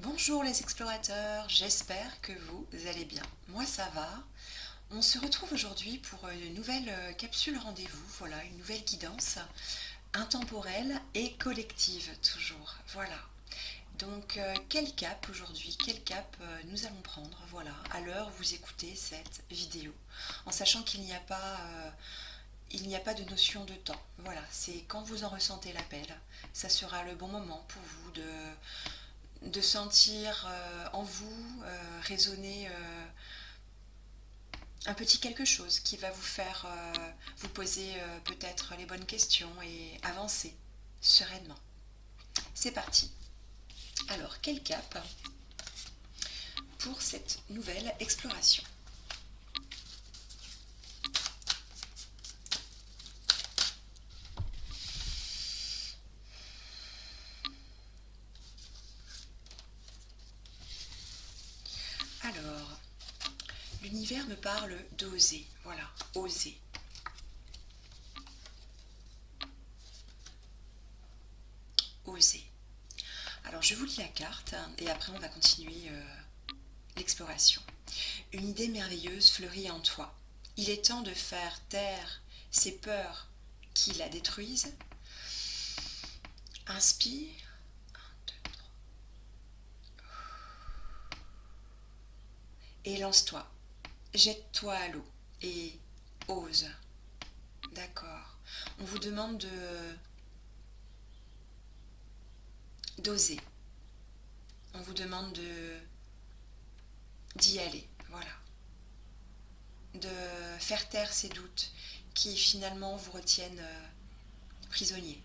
Bonjour les explorateurs, j'espère que vous allez bien. Moi ça va. On se retrouve aujourd'hui pour une nouvelle capsule rendez-vous, voilà, une nouvelle guidance intemporelle et collective toujours. Voilà. Donc quel cap aujourd'hui, quel cap nous allons prendre, voilà, à l'heure où vous écoutez cette vidéo, en sachant il n'y a pas de notion de temps. Voilà, c'est quand vous en ressentez l'appel, ça sera le bon moment pour vous de sentir en vous résonner un petit quelque chose qui va vous faire vous poser peut-être les bonnes questions et avancer sereinement. C'est parti. Alors, quel cap pour cette nouvelle exploration? Alors, l'univers me parle d'oser. Voilà, oser. Oser. Alors, je vous lis la carte et après on va continuer l'exploration. Une idée merveilleuse fleurit en toi. Il est temps de faire taire ces peurs qui la détruisent. Inspire. 1, 2, 3. Et lance-toi. Jette-toi à l'eau et ose. D'accord. On vous demande d'oser. On vous demande d'y aller. Voilà. De faire taire ces doutes qui finalement vous retiennent prisonnier.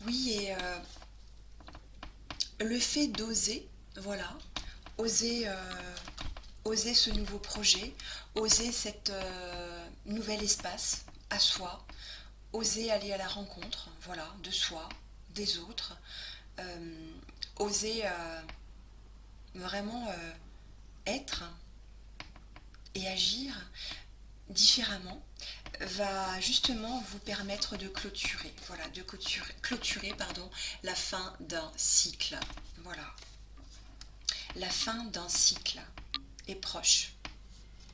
Oui, et le fait d'oser, voilà, oser, oser ce nouveau projet, oser cet nouvel espace à soi, oser aller à la rencontre, voilà, de soi, des autres, euh, oser vraiment être et agir différemment va justement vous permettre de clôturer, voilà, de clôturer pardon, la fin d'un cycle. Voilà, la fin d'un cycle est proche.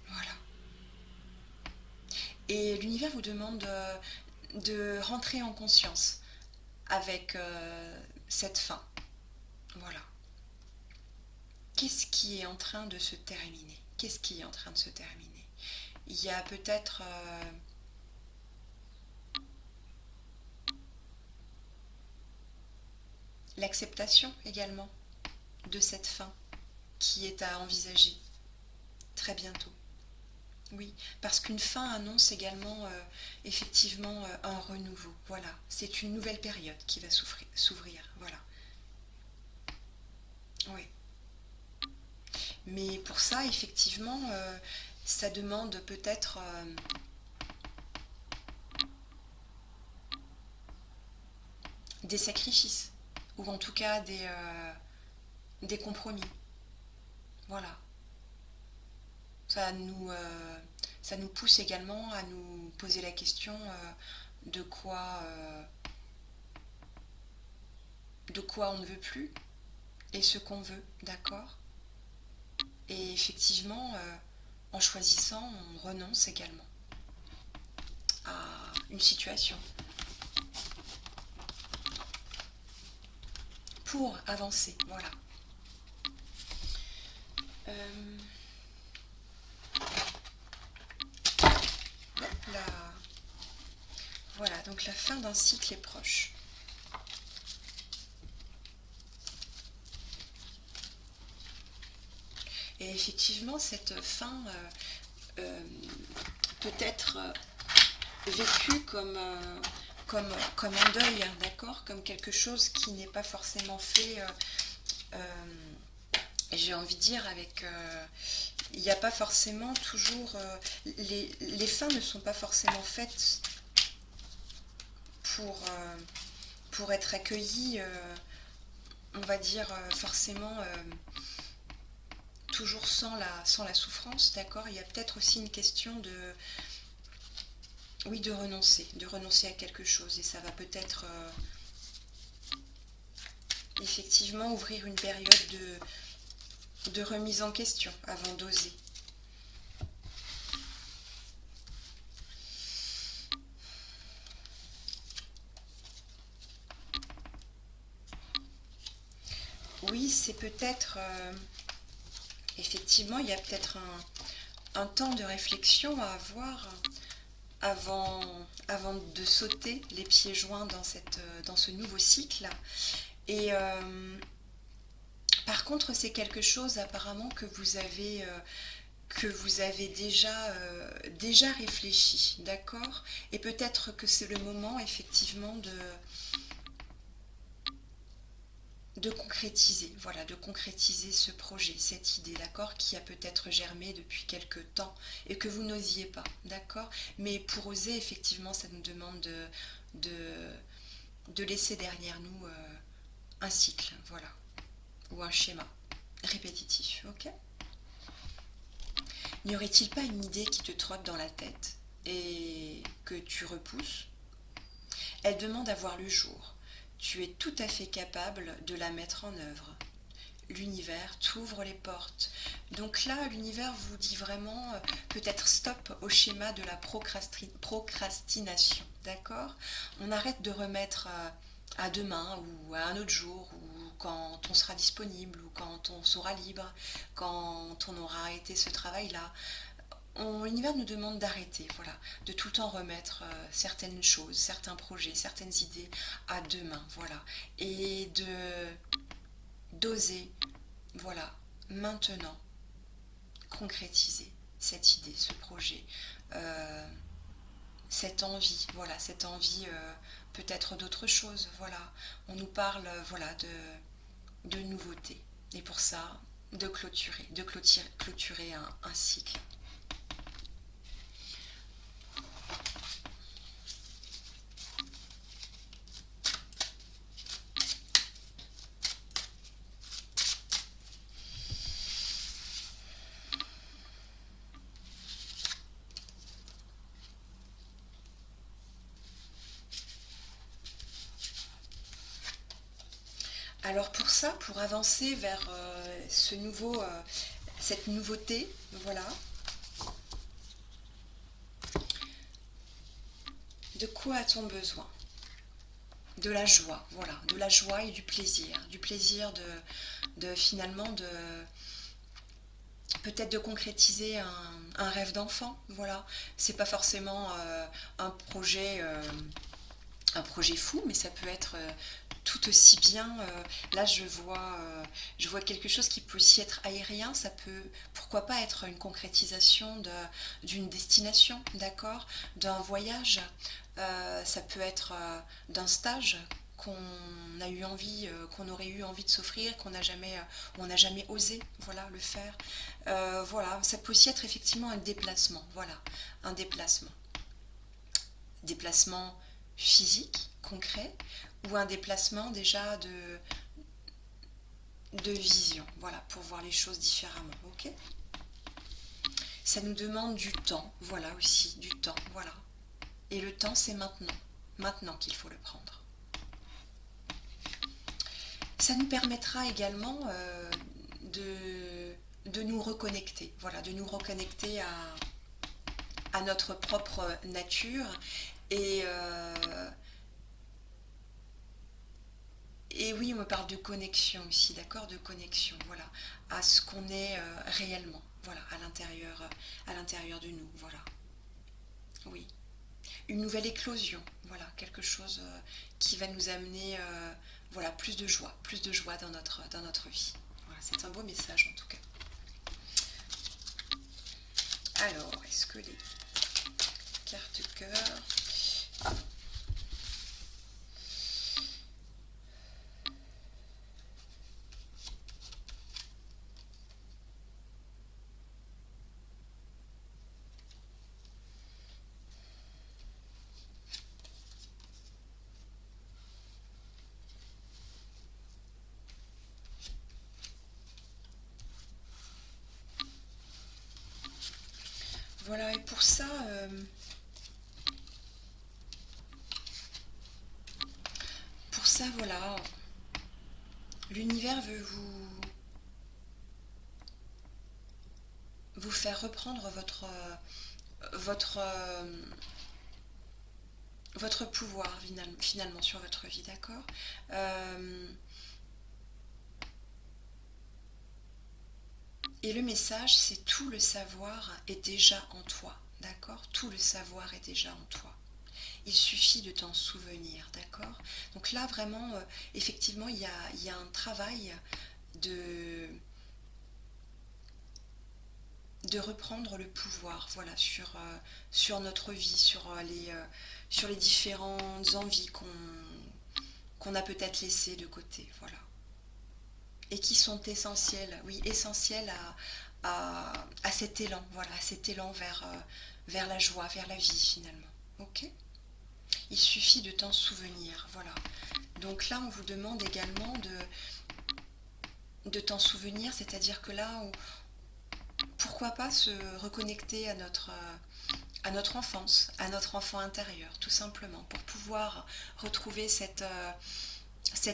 Voilà. Et l'univers vous demande de rentrer en conscience avec cette fin. Voilà. Qu'est-ce qui est en train de se terminer? Qu'est-ce qui est en train de se terminer? Il y a peut-être l'acceptation également de cette fin qui est à envisager très bientôt. Oui, parce qu'une fin annonce également effectivement un renouveau. Voilà, c'est une nouvelle période qui va s'ouvrir. Voilà. Oui. Mais pour ça, effectivement, ça demande peut-être des sacrifices, ou en tout cas des compromis. Voilà. Ça nous, euh, Ça nous pousse également à nous poser la question de de quoi on ne veut plus et ce qu'on veut, d'accord? Et effectivement, en choisissant, on renonce également à une situation pour avancer. Voilà. Euh, la, voilà, donc la fin d'un cycle est proche. Et effectivement, cette fin peut être vécue comme un deuil, d'accord, comme quelque chose qui n'est pas forcément fait j'ai envie de dire avec... il n'y a pas forcément toujours... les fins ne sont pas forcément faites pour, pour être accueillies, on va dire, forcément... toujours sans la souffrance, d'accord. Il y a peut-être aussi une question de... Oui, de renoncer à quelque chose. Et ça va peut-être effectivement ouvrir une période de remise en question avant d'oser. Oui, c'est peut-être... effectivement, il y a peut-être un temps de réflexion à avoir avant de sauter les pieds joints dans ce nouveau cycle. Et par contre, c'est quelque chose apparemment que vous avez déjà réfléchi, d'accord. Et peut-être que c'est le moment effectivement de concrétiser, voilà, de concrétiser ce projet, cette idée, d'accord, qui a peut-être germé depuis quelque temps et que vous n'osiez pas, d'accord. Mais pour oser, effectivement, ça nous demande de laisser derrière nous un cycle, voilà, ou un schéma répétitif, ok. N'y aurait-il pas une idée qui te trotte dans la tête et que tu repousses? Elle demande à voir le jour. Tu es tout à fait capable de la mettre en œuvre. L'univers t'ouvre les portes. Donc là, l'univers vous dit vraiment peut-être stop au schéma de la procrastination, d'accord. On arrête de remettre à demain ou à un autre jour ou quand on sera disponible ou quand on sera libre, quand on aura arrêté ce travail-là. L'univers nous demande d'arrêter, voilà, de tout le temps remettre certaines choses, certains projets, certaines idées à demain, voilà, et d'oser, voilà, maintenant concrétiser cette idée, ce projet, euh, cette envie, voilà, cette envie peut-être d'autre chose, voilà. On nous parle, voilà, de nouveautés, et pour ça, clôturer un cycle. Alors pour ça, pour avancer vers cette nouveauté, voilà, de quoi a-t-on besoin? De la joie, voilà, de la joie et du plaisir finalement de peut-être de concrétiser un rêve d'enfant, voilà. C'est pas forcément un projet un projet fou, mais ça peut être tout aussi bien. Là, je vois quelque chose qui peut aussi être aérien. Ça peut, pourquoi pas, être une concrétisation d'une destination, d'accord, d'un voyage. Ça peut être d'un stage qu'on a eu envie, qu'on aurait eu envie de s'offrir, on n'a jamais osé, voilà, le faire. Voilà, ça peut aussi être effectivement un déplacement, voilà, un déplacement physique, concret, ou un déplacement déjà de vision, voilà, pour voir les choses différemment, ok. Ça nous demande du temps, voilà aussi, du temps, voilà. Et le temps, c'est maintenant qu'il faut le prendre. Ça nous permettra également de nous reconnecter, voilà, de nous reconnecter à notre propre nature et oui, on me parle de connexion aussi, d'accord, de connexion, voilà, à ce qu'on est réellement, voilà, à l'intérieur de nous, voilà. Oui, une nouvelle éclosion, voilà, quelque chose qui va nous amener, voilà, plus de joie dans notre vie. Voilà, c'est un beau message en tout cas. Alors, est-ce que les cartes cœur... Voilà, et pour ça, voilà, l'univers veut vous faire reprendre votre, votre pouvoir finalement sur votre vie, d'accord. Euh, et le message, c'est tout le savoir est déjà en toi, d'accord. Tout le savoir est déjà en toi. Il suffit de t'en souvenir, d'accord. Donc là, vraiment, effectivement, il y a un travail de, de reprendre le pouvoir, voilà, sur notre vie, sur les différentes envies qu'on a peut-être laissées de côté, voilà. Et qui sont essentielles, oui, essentielles à cet élan, voilà, à cet élan vers la joie, vers la vie finalement. Ok. Il suffit de t'en souvenir, voilà. Donc là, on vous demande également de t'en souvenir, c'est-à-dire que là, pourquoi pas se reconnecter à notre enfance, à notre enfant intérieur, tout simplement, pour pouvoir retrouver cet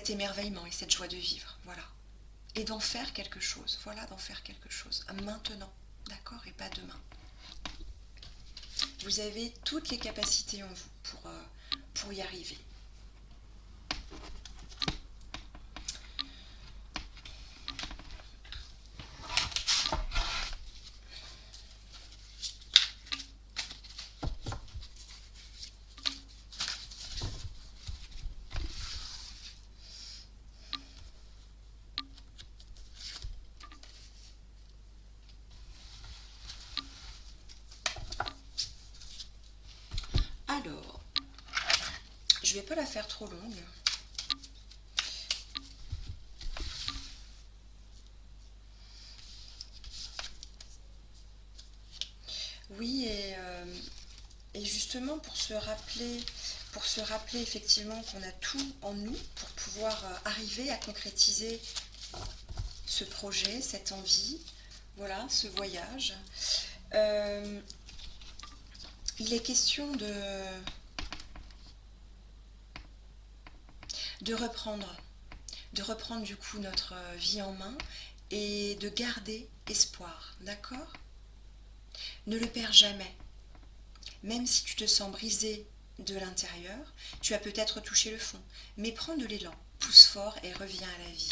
émerveillement et cette joie de vivre, voilà. Et d'en faire quelque chose, voilà, d'en faire quelque chose, maintenant, d'accord, et pas demain. Vous avez toutes les capacités en vous pour y arriver. Alors, je vais pas la faire trop longue. Oui, et justement pour se rappeler effectivement qu'on a tout en nous pour pouvoir arriver à concrétiser ce projet, cette envie, voilà, ce voyage. Euh, il est question de reprendre, de reprendre du coup notre vie en main et de garder espoir, d'accord. Ne le perds jamais. Même si tu te sens brisé de l'intérieur, tu as peut-être touché le fond, mais prends de l'élan, pousse fort et reviens à la vie.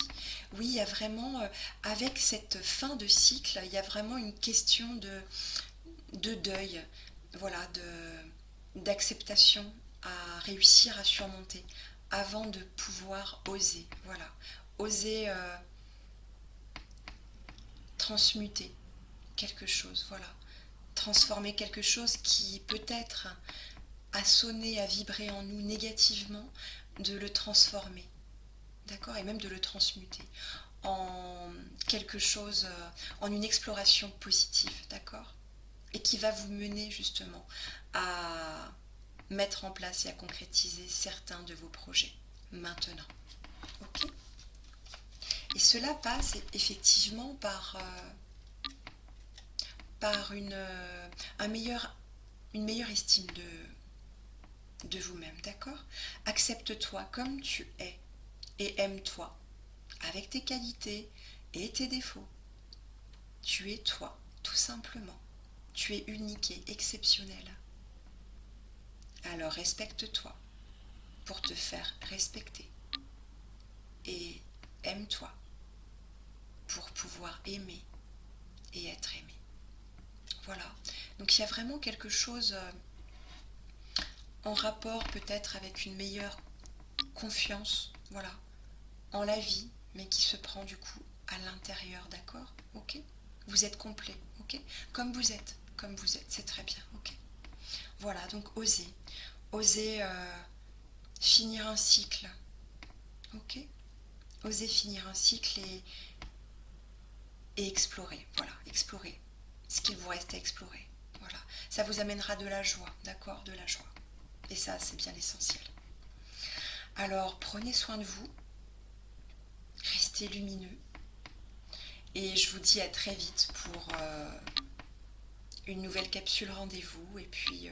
Oui, il y a vraiment, avec cette fin de cycle, il y a vraiment une question de deuil, voilà, d'acceptation à réussir à surmonter avant de pouvoir oser, voilà, oser transmuter quelque chose, voilà, transformer quelque chose qui peut-être a sonné, a vibré en nous négativement, de le transformer, d'accord, et même de le transmuter en quelque chose, en une exploration positive, d'accord, et qui va vous mener justement à mettre en place et à concrétiser certains de vos projets maintenant. Ok. Et cela passe effectivement par une meilleure estime de vous-même, d'accord. Accepte-toi comme tu es et aime-toi avec tes qualités et tes défauts. Tu es toi, tout simplement. Tu es unique et exceptionnel. Alors respecte-toi pour te faire respecter. Et aime-toi pour pouvoir aimer et être aimé. Voilà. Donc il y a vraiment quelque chose en rapport peut-être avec une meilleure confiance, voilà, en la vie, mais qui se prend du coup à l'intérieur, d'accord. Ok. Vous êtes complet, ok. Comme vous êtes, c'est très bien, ok. Voilà, donc osez finir un cycle, ok. Osez finir un cycle et explorer, voilà, explorer ce qu'il vous reste à explorer, voilà. Ça vous amènera de la joie, d'accord, de la joie. Et ça, c'est bien l'essentiel. Alors, prenez soin de vous, restez lumineux, et je vous dis à très vite pour une nouvelle capsule rendez-vous et puis